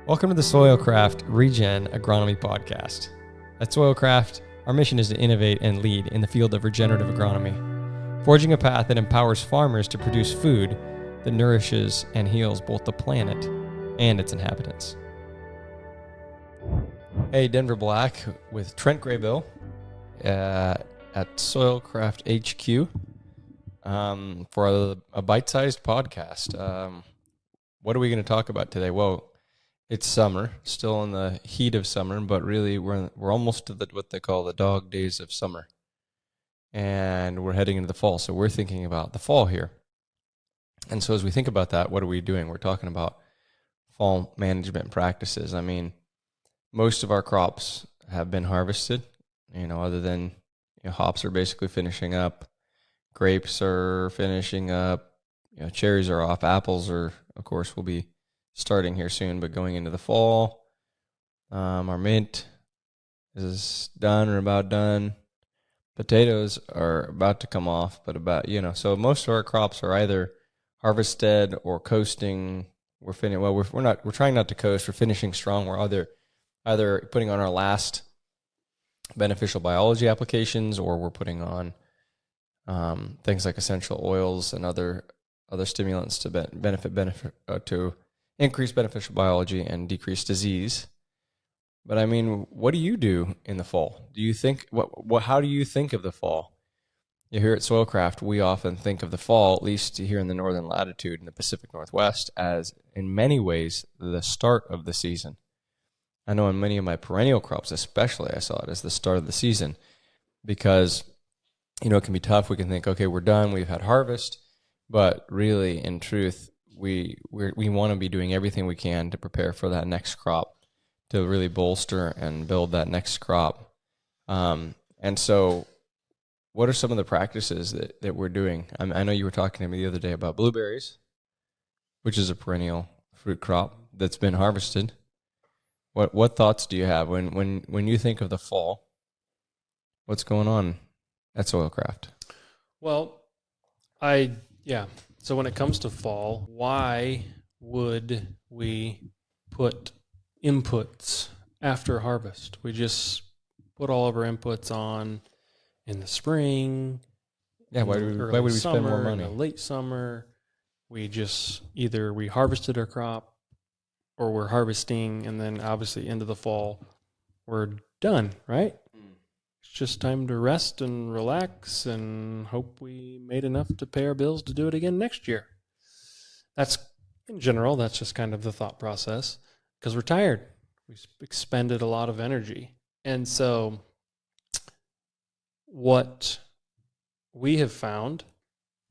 Welcome to the Soilcraft Regen Agronomy Podcast. At Soilcraft, our mission is to innovate and lead in the field of regenerative agronomy, forging a path that empowers farmers to produce food that nourishes and heals both the planet and its inhabitants. Hey, Denver Black with Trent Graybill at Soilcraft HQ for a bite-sized podcast. What are we going to talk about today? Well, it's summer, still in the heat of summer, but really we're almost to what they call the dog days of summer. And we're heading into the fall, so we're thinking about the fall here. And so as we think about that, what are we doing? We're talking about fall management practices. I mean, most of our crops have been harvested, other than hops are basically finishing up, grapes are finishing up, cherries are off, apples are, of course, will be starting here soon, but going into the fall. Our mint is done or about done. Potatoes are about to come off, but so most of our crops are either harvested or coasting. We're trying not to coast. We're finishing strong. We're either putting on our last beneficial biology applications, or we're putting on things like essential oils and other stimulants to to increase beneficial biology and decrease disease. But I mean, what do you do in the fall? Do you think how do you think of the fall? Here at Soilcraft, we often think of the fall, at least here in the northern latitude in the Pacific Northwest, as in many ways the start of the season. I know in many of my perennial crops, especially, I saw it as the start of the season because, it can be tough. We can think, okay, we're done. We've had harvest. But really, in truth, we want to be doing everything we can to prepare for that next crop, to really bolster and build that next crop. And so what are some of the practices that we're doing? I know you were talking to me the other day about blueberries, which is a perennial fruit crop that's been harvested. What thoughts do you have when you think of the fall? What's going on at Soilcraft? Well, so when it comes to fall, why would we put inputs after harvest? We just put all of our inputs on in the spring. Yeah, why would we spend more money? In the late summer, we harvested our crop, or we're harvesting, and then obviously into the fall, we're done, right? It's just time to rest and relax and hope we made enough to pay our bills to do it again next year. That's just kind of the thought process, because we're tired. We expended a lot of energy. And so what we have found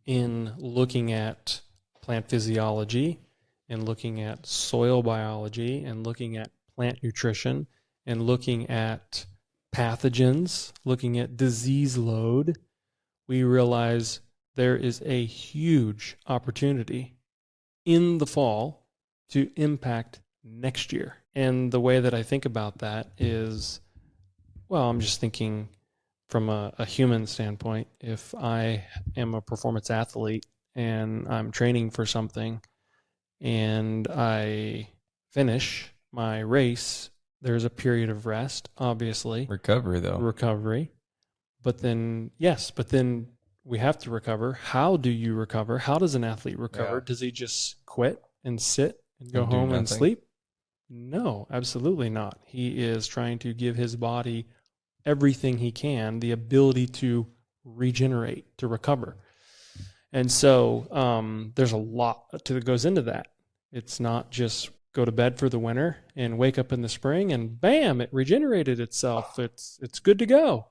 in looking at plant physiology and looking at soil biology and looking at plant nutrition and looking at pathogens, looking at disease load, we realize there is a huge opportunity in the fall to impact next year. And the way that I think about that is, I'm just thinking from a human standpoint. If I am a performance athlete and I'm training for something and I finish my race, there's a period of rest, obviously. Recovery. But then we have to recover. How do you recover? How does an athlete recover? Yeah. Does he just quit and sit and go home and sleep? No, absolutely not. He is trying to give his body everything he can, the ability to regenerate, to recover. And so there's a lot that goes into that. It's not just go to bed for the winter and wake up in the spring and bam, it regenerated itself. It's good to go.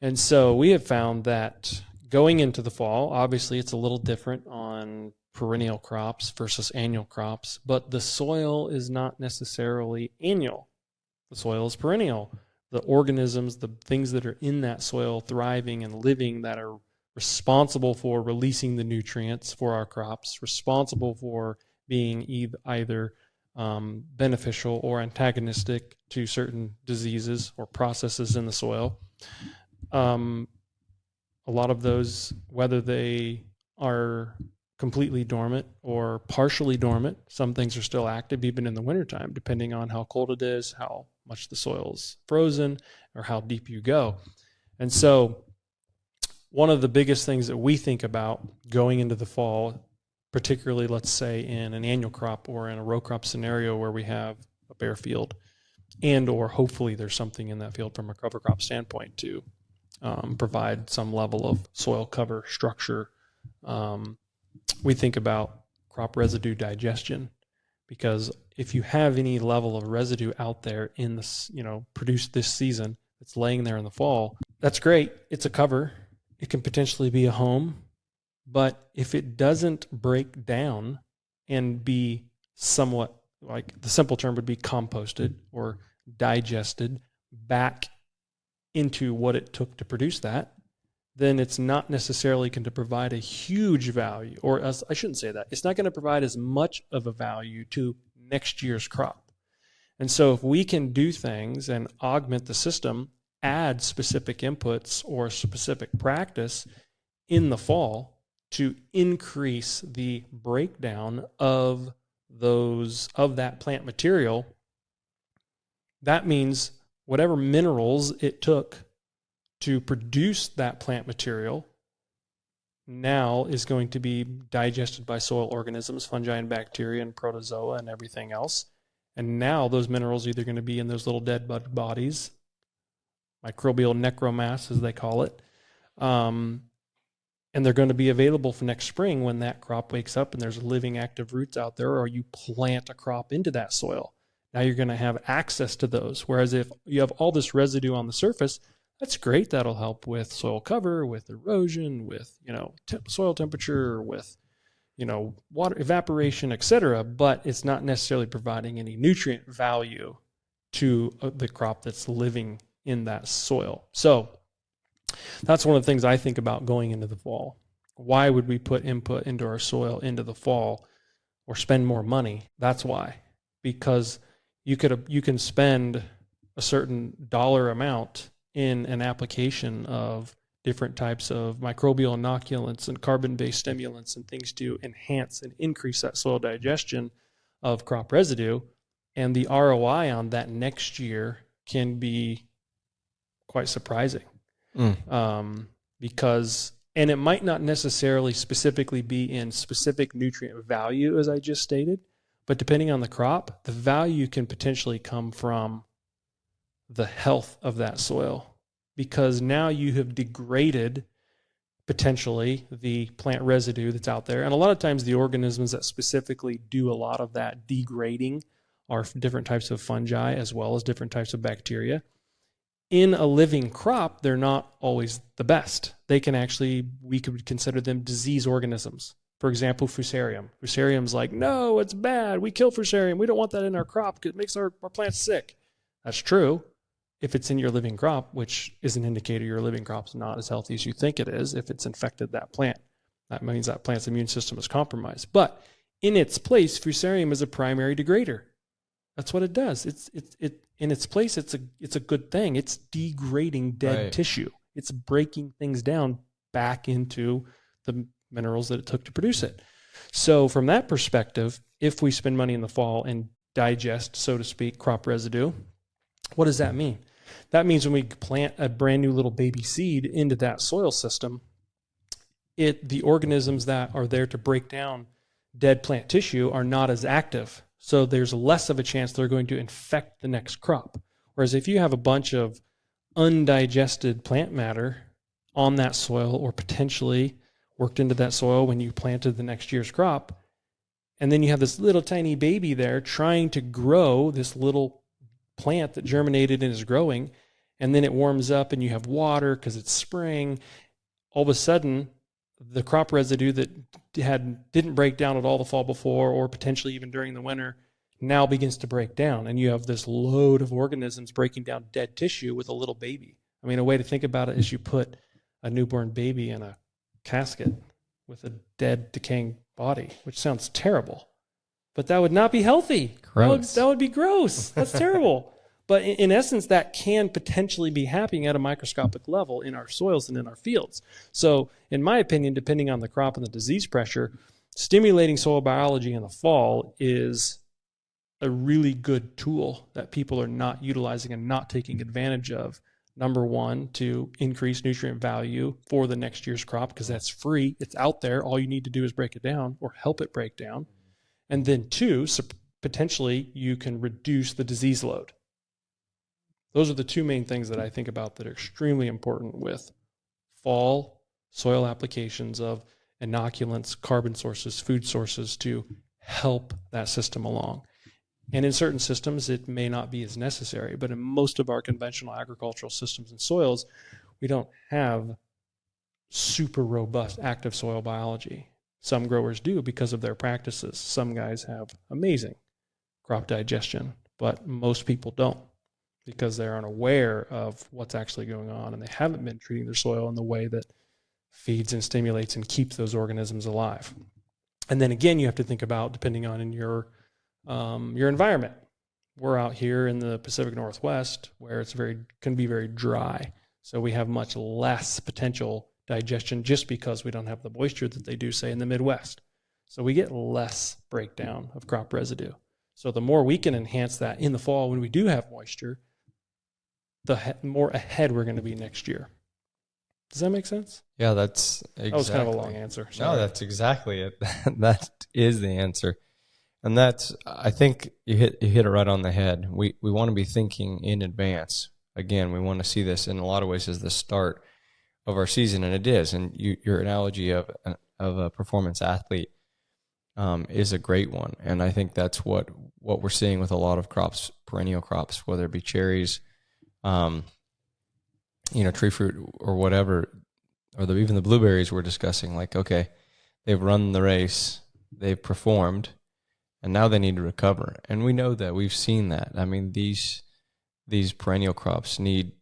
And so we have found that going into the fall, obviously it's a little different on perennial crops versus annual crops, but the soil is not necessarily annual. The soil is perennial. The organisms, the things that are in that soil thriving and living, that are responsible for releasing the nutrients for our crops, responsible for being either beneficial or antagonistic to certain diseases or processes in the soil. A lot of those, whether they are completely dormant or partially dormant. Some things are still active even in the wintertime, depending on how cold it is, how much the soil's frozen, or how deep you go. And so one of the biggest things that we think about going into the fall, particularly, let's say, in an annual crop or in a row crop scenario where we have a bare field, and or hopefully there's something in that field from a cover crop standpoint to provide some level of soil cover structure. We think about crop residue digestion, because if you have any level of residue out there in this, produced this season, it's laying there in the fall, that's great. It's a cover. It can potentially be a home, but if it doesn't break down and be somewhat, like the simple term would be composted or digested back into what it took to produce that, then it's not necessarily going to provide a huge value, or as I shouldn't say that. It's not going to provide as much of a value to next year's crop. And so if we can do things and augment the system, add specific inputs or specific practice in the fall to increase the breakdown of that plant material, that means whatever minerals it took to produce that plant material now is going to be digested by soil organisms, fungi and bacteria and protozoa and everything else. And now those minerals are either going to be in those little dead bodies, microbial necromass as they call it, and they're going to be available for next spring when that crop wakes up and there's living active roots out there, or you plant a crop into that soil. Now you're going to have access to those. Whereas if you have all this residue on the surface, that's great. That'll help with soil cover, with erosion, with soil temperature, with water evaporation, etc. But it's not necessarily providing any nutrient value to the crop that's living in that soil. So that's one of the things I think about going into the fall. Why would we put input into our soil into the fall or spend more money? That's why. Because you can spend a certain dollar amount in an application of different types of microbial inoculants and carbon-based stimulants and things to enhance and increase that soil digestion of crop residue. And the ROI on that next year can be quite surprising. Because it might not necessarily specifically be in specific nutrient value, as I just stated, but depending on the crop, the value can potentially come from the health of that soil, because now you have degraded potentially the plant residue that's out there. And a lot of times the organisms that specifically do a lot of that degrading are different types of fungi as well as different types of bacteria. In a living crop, they're not always the best. They can actually, we could consider them disease organisms. For example, fusarium. Fusarium's like, no, it's bad. We kill fusarium. We don't want that in our crop because it makes our plants sick. That's true if it's in your living crop, which is an indicator your living crop's not as healthy as you think it is. If it's infected that plant, that means that plant's immune system is compromised. But in its place, fusarium is a primary degrader. That's what it does. It in its place, it's a good thing. It's degrading dead tissue. It's breaking things down back into the minerals that it took to produce it. So from that perspective, if we spend money in the fall and digest, so to speak, crop residue, what does that mean? That means when we plant a brand new little baby seed into that soil system, the organisms that are there to break down dead plant tissue are not as active. So there's less of a chance they're going to infect the next crop. Whereas if you have a bunch of undigested plant matter on that soil, or potentially worked into that soil when you planted the next year's crop, and then you have this little tiny baby there trying to grow this little plant that germinated and is growing, and then it warms up and you have water because it's spring, all of a sudden the crop residue that didn't break down at all the fall before, or potentially even during the winter, now begins to break down, and you have this load of organisms breaking down dead tissue with a little baby. I mean, a way to think about it is you put a newborn baby in a casket with a dead, decaying body, which sounds terrible, but that would not be healthy. Gross. That would be gross. That's terrible. But in essence, that can potentially be happening at a microscopic level in our soils and in our fields. So in my opinion, depending on the crop and the disease pressure, stimulating soil biology in the fall is a really good tool that people are not utilizing and not taking advantage of. Number one, to increase nutrient value for the next year's crop, because that's free. It's out there. All you need to do is break it down or help it break down. And then two, potentially you can reduce the disease load. Those are the two main things that I think about that are extremely important with fall soil applications of inoculants, carbon sources, food sources to help that system along. And in certain systems, it may not be as necessary, but in most of our conventional agricultural systems and soils, we don't have super robust active soil biology. Some growers do because of their practices. Some guys have amazing crop digestion, but most people don't because they're unaware of what's actually going on and they haven't been treating their soil in the way that feeds and stimulates and keeps those organisms alive. And then again, you have to think about, depending on your environment. We're out here in the Pacific Northwest where it's can be very dry. So we have much less potential digestion just because we don't have the moisture that they do, say, in the Midwest. So we get less breakdown of crop residue. So the more we can enhance that in the fall when we do have moisture, the more ahead we're going to be next year. Does that make sense? Yeah, that's exactly. That was kind of a long answer. Sorry. No, that's exactly it. That is the answer. And that's, I think you hit it right on the head. We want to be thinking in advance. Again, we want to see this in a lot of ways as the start of our season, and it is. And your analogy of a performance athlete is a great one. And I think that's what we're seeing with a lot of crops, perennial crops, whether it be cherries, tree fruit or whatever, or even the blueberries we're discussing. Like, okay, they've run the race, they've performed, and now they need to recover. And we know that. We've seen that. I mean, these perennial crops need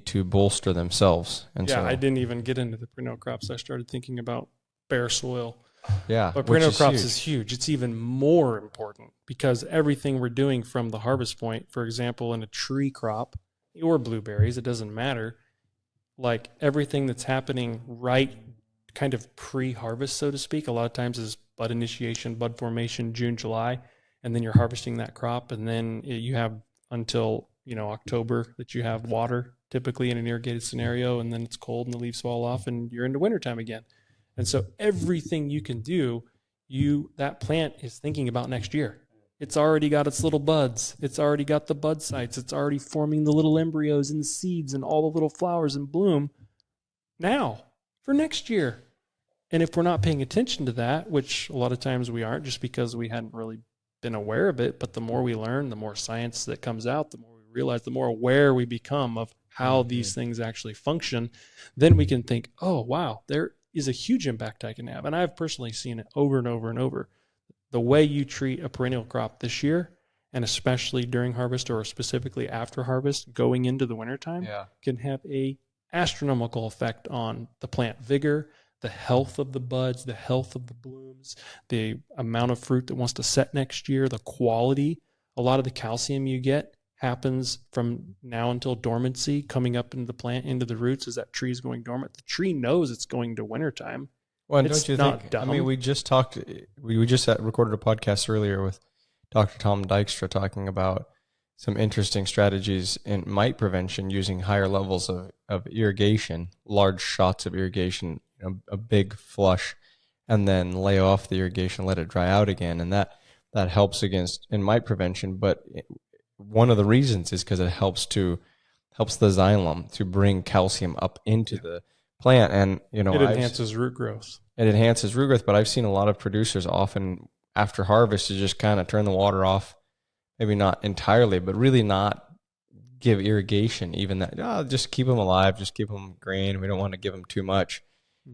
to bolster themselves. And I didn't even get into the perennial crops. I started thinking about bare soil. Yeah. But perennial crops is huge. It's even more important because everything we're doing from the harvest point, for example, in a tree crop or blueberries, it doesn't matter. Like everything that's happening right kind of pre-harvest, so to speak, a lot of times is bud initiation, bud formation, June, July, and then you're harvesting that crop, and then you have until October that you have water, typically in an irrigated scenario, and then it's cold and the leaves fall off and you're into wintertime again. And so everything you can do, that plant is thinking about next year. It's already got its little buds. It's already got the bud sites. It's already forming the little embryos and seeds and all the little flowers in bloom now for next year. And if we're not paying attention to that, which a lot of times we aren't just because we hadn't really been aware of it, but the more we learn, the more science that comes out, the more we realize, the more aware we become of how these things actually function, then we can think, oh, wow, there is a huge impact I can have. And I've personally seen it over and over and over. The way you treat a perennial crop this year, and especially during harvest or specifically after harvest, going into the wintertime, can have a astronomical effect on the plant vigor, the health of the buds, the health of the blooms, the amount of fruit that wants to set next year, the quality. A lot of the calcium you get happens from now until dormancy, coming up into the plant, into the roots as that tree is going dormant. The tree knows it's going to wintertime. Well, don't you think? Dumb. I mean, we just recorded a podcast earlier with Dr. Tom Dykstra talking about some interesting strategies in mite prevention using higher levels of irrigation, large shots of irrigation, a big flush, and then lay off the irrigation, let it dry out again, and that helps in mite prevention. But one of the reasons is because it helps the xylem to bring calcium up into the plant, and it enhances root growth. It enhances root growth, but I've seen a lot of producers often after harvest to just kind of turn the water off, maybe not entirely, but really not give irrigation. Even that, just keep them alive, just keep them green. We don't want to give them too much,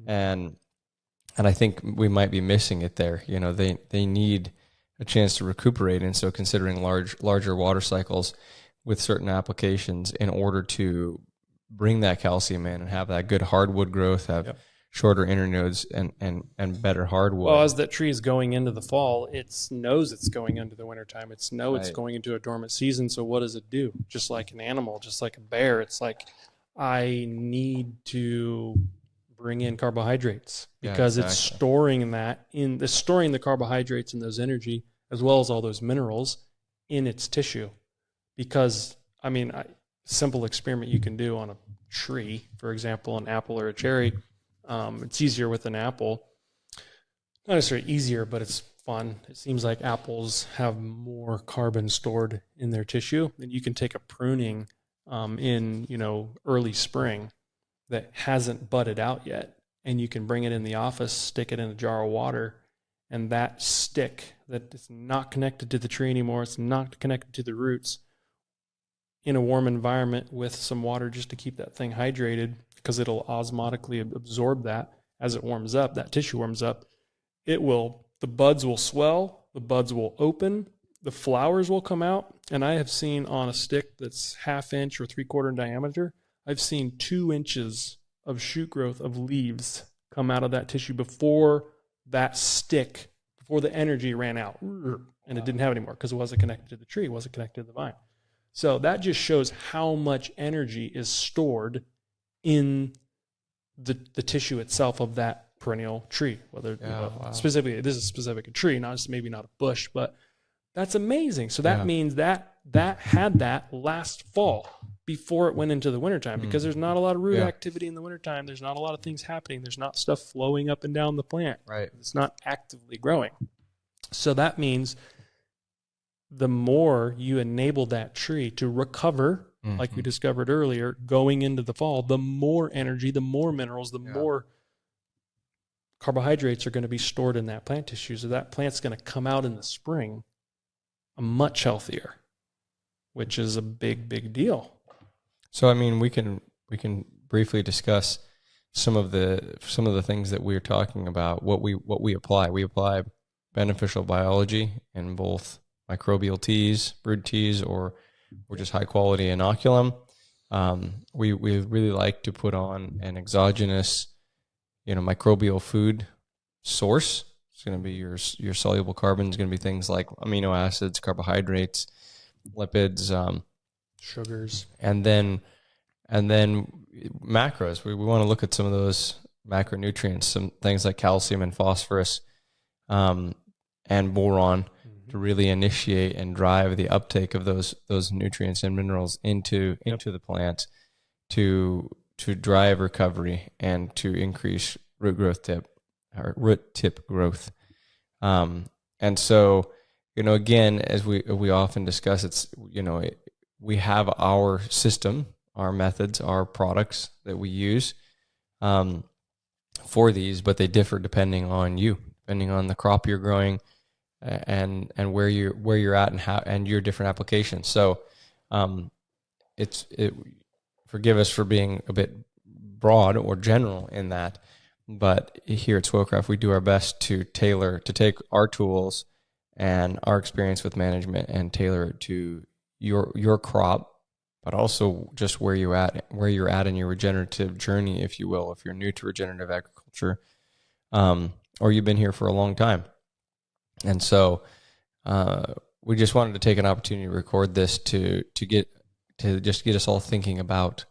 and I think we might be missing it there. They need a chance to recuperate, and so considering larger water cycles with certain applications in order to bring that calcium in and have that good hardwood growth, have shorter internodes and better hardwood. Well, as that tree is going into the fall, it knows it's going into the wintertime. It's going into a dormant season. So what does it do? Just like an animal, just like a bear, it's like, I need to bring in carbohydrates, because it's storing the carbohydrates and those energy, as well as all those minerals, in its tissue. Because, I mean, simple experiment you can do on a tree, for example, an apple or a cherry. It's easier with an apple. Not necessarily easier, but it's fun. It seems like apples have more carbon stored in their tissue, and you can take a pruning in early spring that hasn't budded out yet, and you can bring it in the office, stick it in a jar of water, and that stick that is not connected to the tree anymore, it's not connected to the roots, in a warm environment with some water just to keep that thing hydrated, because it'll osmotically absorb that as it warms up, that tissue warms up. The buds will swell, the buds will open, the flowers will come out, and I have seen on a stick that's 1/2 inch or 3/4 in diameter, I've seen 2 inches of shoot growth of leaves come out of that tissue before the energy ran out, and it didn't have any more because it wasn't connected to the tree, it wasn't connected to the vine. So that just shows how much energy is stored in the tissue itself of that perennial tree. Whether specifically, this is specific a tree, maybe not a bush, but that's amazing. So that means that had that last fall before it went into the wintertime, because there's not a lot of root activity in the wintertime. There's not a lot of things happening. There's not stuff flowing up and down the plant. Right. It's not actively growing. So that means the more you enable that tree to recover, like we discovered earlier, going into the fall, the more energy, the more minerals, the more carbohydrates are going to be stored in that plant tissue. So that plant's going to come out in the spring much healthier, which is a big, big deal. So, I mean, we can briefly discuss some of the things that we're talking about. What we apply. We apply beneficial biology in both microbial teas, brewed teas, or just high quality inoculum. We really like to put on an exogenous, microbial food source. It's going to be your soluble carbon. It's going to be things like amino acids, carbohydrates, lipids, sugars, and then macros. We want to look at some of those macronutrients, some things like calcium and phosphorus, and boron, to really initiate and drive the uptake of those nutrients and minerals into the plant, to drive recovery and to increase root tip growth. And so, again, as we often discuss, we have our system, our methods, our products that we use for these, but they differ depending on the crop you're growing, and where you're at and how, and your different applications. So, forgive us for being a bit broad or general in that, but here at Swellcraft, we do our best to take our tools and our experience with management and tailor it to your crop, but also just where you're at in your regenerative journey, if you will, if you're new to regenerative agriculture, or you've been here for a long time. And so we just wanted to take an opportunity to record this to get us all thinking about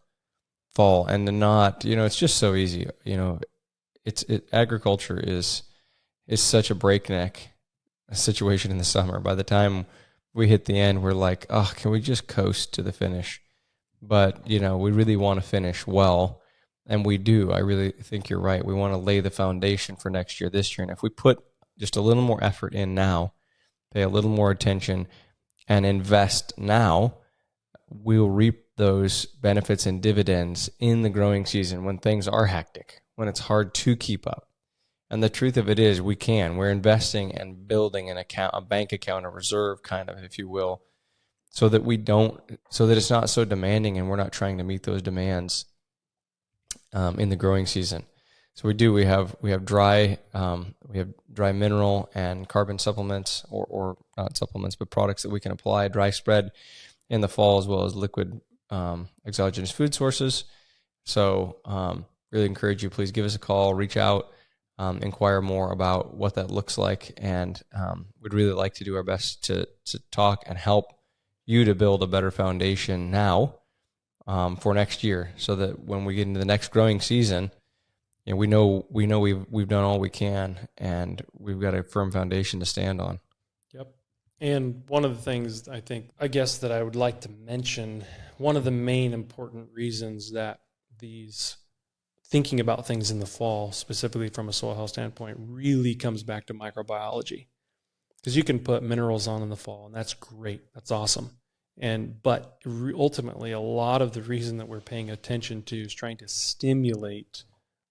fall, and to not, it's just so easy. Agriculture is such a breakneck situation in the summer. By the time we hit the end, we're like, oh, can we just coast to the finish? But, we really want to finish well, and we do. I really think you're right. We want to lay the foundation for next year, this year. And if we put just a little more effort in now, pay a little more attention, and invest now, we'll reap those benefits and dividends in the growing season when things are hectic, when it's hard to keep up. And the truth of it is, we're investing and building a bank account, a reserve kind of, if you will, so that it's not so demanding, and we're not trying to meet those demands in the growing season. So we have dry mineral and carbon supplements, or not supplements, but products that we can apply, dry spread in the fall, as well as liquid exogenous food sources. So really encourage you, please give us a call, reach out, inquire more about what that looks like, and we'd really like to do our best to talk and help you to build a better foundation now for next year, so that when we get into the next growing season, we've done all we can, and we've got a firm foundation to stand on. Yep. And one of the things I guess that I would like to mention, one of the main important reasons that these thinking about things in the fall, specifically from a soil health standpoint, really comes back to microbiology. Because you can put minerals on in the fall, and that's great. That's awesome. But ultimately, a lot of the reason that we're paying attention to is trying to stimulate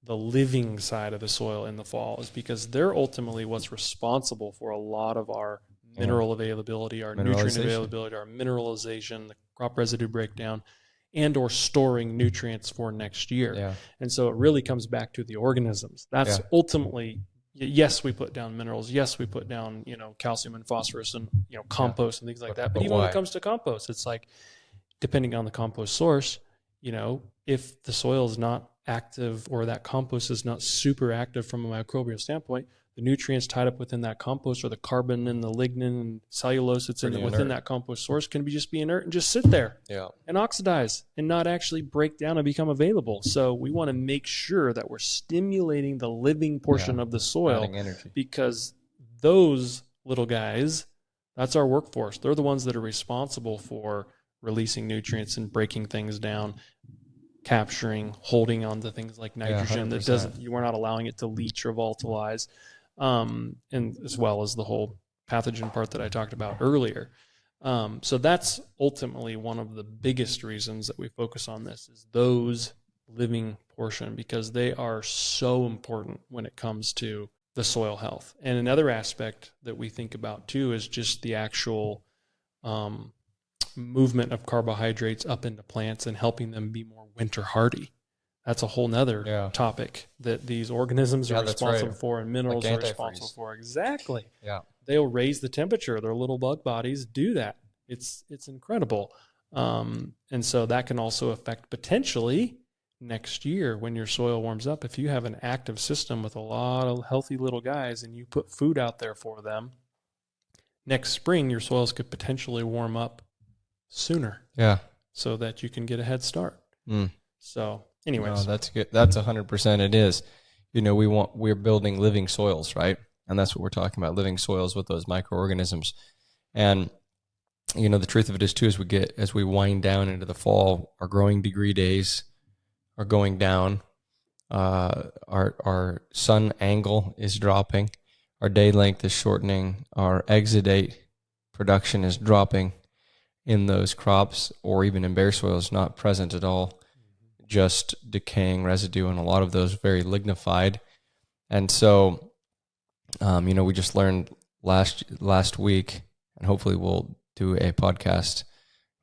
the living side of the soil in the fall is because they're ultimately what's responsible for a lot of our mineral availability, our nutrient availability, our mineralization, the crop residue breakdown, and or storing nutrients for next year. Yeah. And so it really comes back to the organisms. That's ultimately, yes, we put down minerals. Yes, we put down, calcium and phosphorus and, compost and things like that. But even when it comes to compost, it's like, depending on the compost source, if the soil is not active or that compost is not super active from a microbial standpoint, the nutrients tied up within that compost or the carbon and the lignin and cellulose that's within that compost source can just be inert and just sit there and oxidize and not actually break down and become available. So we want to make sure that we're stimulating the living portion of the soil, because those little guys, that's our workforce. They're the ones that are responsible for releasing nutrients and breaking things down, capturing, holding on to things like nitrogen we're not allowing it to leach or volatilize, and as well as the whole pathogen part that I talked about earlier. So that's ultimately one of the biggest reasons that we focus on this, is those living portion, because they are so important when it comes to the soil health. And another aspect that we think about too is just the actual movement of carbohydrates up into plants and helping them be more winter hardy. That's a whole nother topic that these organisms are responsible for, and minerals are responsible for. Exactly. Yeah. They'll raise the temperature. Their little bug bodies do that. It's incredible. And so that can also affect potentially next year when your soil warms up. If you have an active system with a lot of healthy little guys and you put food out there for them, next spring your soils could potentially warm up sooner. Yeah. So that you can get a head start. So anyways. No, that's good. That's 100% it is. We're building living soils, right? And that's what we're talking about, living soils with those microorganisms. And, the truth of it is too, as we wind down into the fall, our growing degree days are going down. Our sun angle is dropping. Our day length is shortening. Our exudate production is dropping in those crops, or even in bare soils, not present at all, just decaying residue, and a lot of those very lignified. And so, we just learned last week, and hopefully we'll do a podcast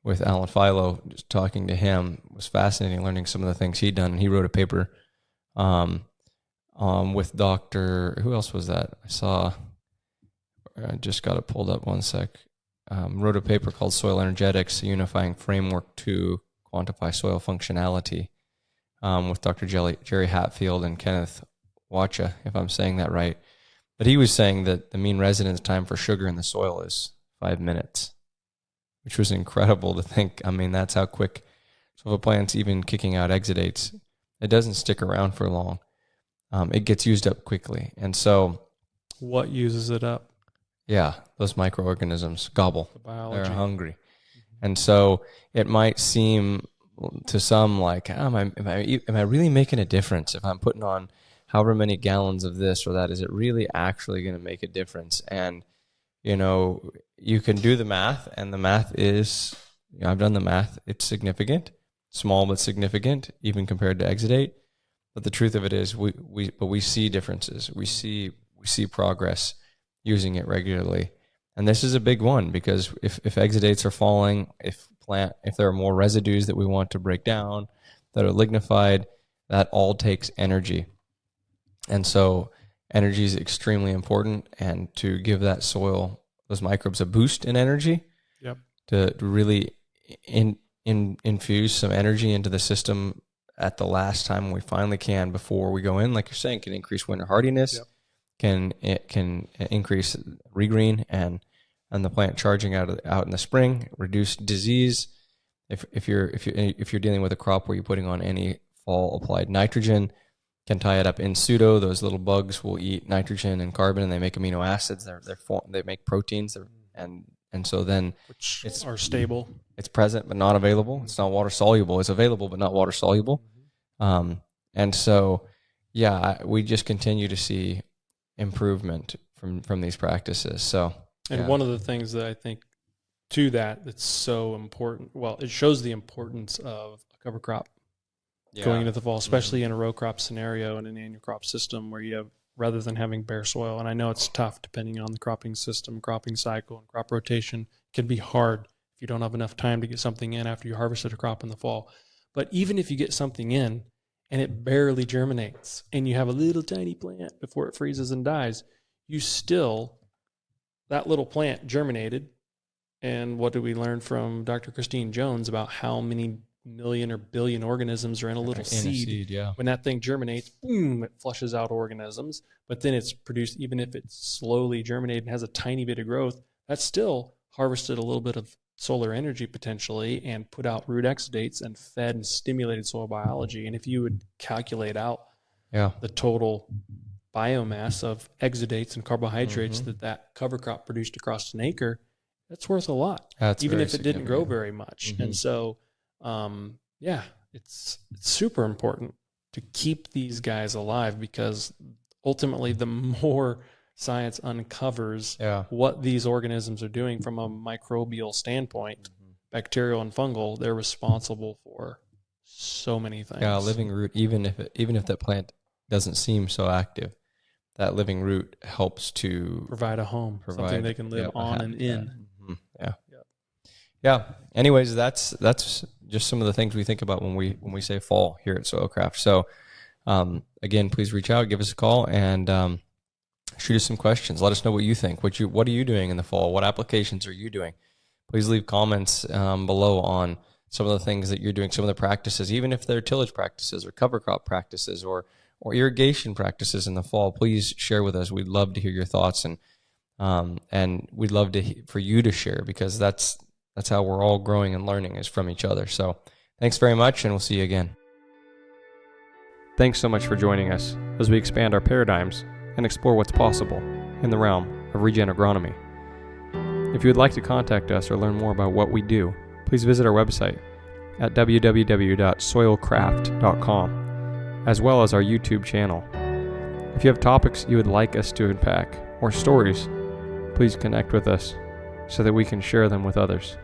with Alan Philo, just talking to him. It was fascinating learning some of the things he'd done. And he wrote a paper with Dr. Who else was that? I just got it pulled up one sec. Wrote a paper called Soil Energetics, a Unifying Framework to Quantify Soil Functionality, with Dr. Jerry Hatfield and Kenneth Wacha, if I'm saying that right. But he was saying that the mean residence time for sugar in the soil is 5 minutes, which was incredible to think. I mean, that's how quick. So if a plant's even kicking out exudates, it doesn't stick around for long. It gets used up quickly. And so... What uses it up? Yeah, those microorganisms gobble. The biology. They're hungry. And so it might seem to some like, am I really making a difference if I'm putting on however many gallons of this or that? Is it really actually going to make a difference? And, you can do the math, and the math is, I've done the math, it's significant, small but significant, even compared to exudate. But the truth of it is we see differences. We see progress using it regularly. And this is a big one, because if exudates are falling, if there are more residues that we want to break down that are lignified, that all takes energy. And so energy is extremely important, and to give that soil, those microbes, a boost in energy, to really infuse some energy into the system at the last time we finally can before we go in, like you're saying, can increase winter hardiness, can increase regreen and the plant charging out in the spring, reduce disease. If you're dealing with a crop where you're putting on any fall applied nitrogen, can tie it up in pseudo. Those little bugs will eat nitrogen and carbon, and they make amino acids. They make proteins, and so then which are stable. It's present but not available. It's not water soluble. It's available but not water soluble. And so, we just continue to see improvement from these practices. So, and one of the things that I think to that's so important. Well, it shows the importance of a cover crop going into the fall, especially in a row crop scenario in an annual crop system where you have, rather than having bare soil. And I know it's tough depending on the cropping system, cropping cycle, and crop rotation. It can be hard if you don't have enough time to get something in after you harvested a crop in the fall. But even if you get something in and it barely germinates and you have a little tiny plant before it freezes and dies, that little plant germinated. And what did we learn from Dr. Christine Jones about how many million or billion organisms are in a little seed? When that thing germinates, boom, it flushes out organisms. But then it's produced, even if it's slowly germinated and has a tiny bit of growth, that's still harvested a little bit of solar energy potentially and put out root exudates and fed and stimulated soil biology. And if you would calculate out the total biomass of exudates and carbohydrates that cover crop produced across an acre, that's worth a lot, even if it didn't grow very much. And so, it's super important to keep these guys alive, because ultimately the more science uncovers what these organisms are doing from a microbial standpoint, bacterial and fungal, they're responsible for so many things. Yeah, a living root, even if that plant doesn't seem so active, that living root helps to provide a home, something they can live on and in. Anyways, that's just some of the things we think about when we say fall here at Soilcraft. So again, please reach out, give us a call, and shoot us some questions. Let us know what you think. What are you doing in the fall? What applications are you doing? Please leave comments below on some of the things that you're doing, some of the practices, even if they're tillage practices or cover crop practices or irrigation practices in the fall. Please share with us. We'd love to hear your thoughts, and we'd love for you to share, because that's how we're all growing and learning, is from each other. So thanks very much, and we'll see you again. Thanks so much for joining us as we expand our paradigms and explore what's possible in the realm of regen agronomy. If you would like to contact us or learn more about what we do, please visit our website at www.soilcraft.com, as well as our YouTube channel. If you have topics you would like us to unpack or stories, please connect with us so that we can share them with others.